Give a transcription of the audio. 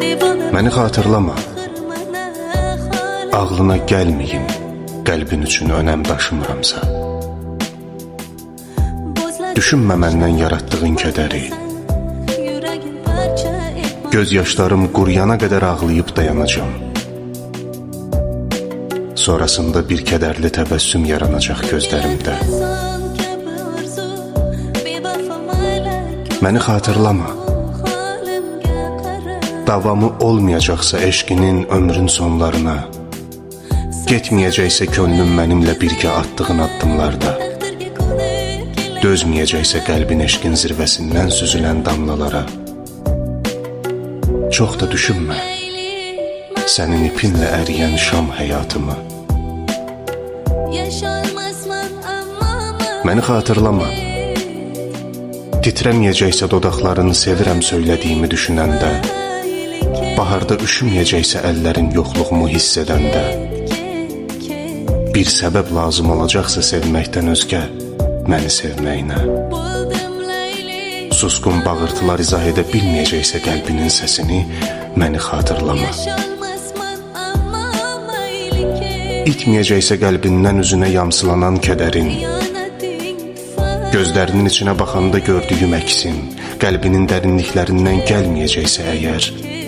Məni xatırlama, ağlına gəlməyim, qəlbin üçün önəm daşımıramsa. Düşünmə məndən yaratdığın kədəri, göz yaşlarım quruyana qədər ağlayıb dayanacam. Sonrasında bir kədərli təbəssüm yaranacaq gözlərimdə. Məni xatırlama, davamı olmayacaqsa eşqinin ömrün sonlarına, getməyəcəksə könlüm mənimlə birgə attığın addımlarda, dözməyəcəksə qəlbin eşqin zirvəsindən süzülən damlalara. Çox da düşünmə, sənin ipinlə əriyən şam həyatımı. Məni xatırlama, titrəməyəcəksə dodaqlarını sevirəm söylədiyimi düşünəndə, baharda üşüməyəcəksə əllərin yoxluğumu hiss edəndə, bir səbəb lazım olacaqsa sevməkdən özgə məni sevməyinə, susqun bağırtılar izah edə bilməyəcəksə qəlbinin səsini, məni xatırlama. İtməyəcəksə qəlbindən üzünə yamsılanan kədərin, gözlərinin içinə baxanda gördüyüm əksin, qəlbinin dərinliklərindən gəlməyəcəksə əgər, düşün.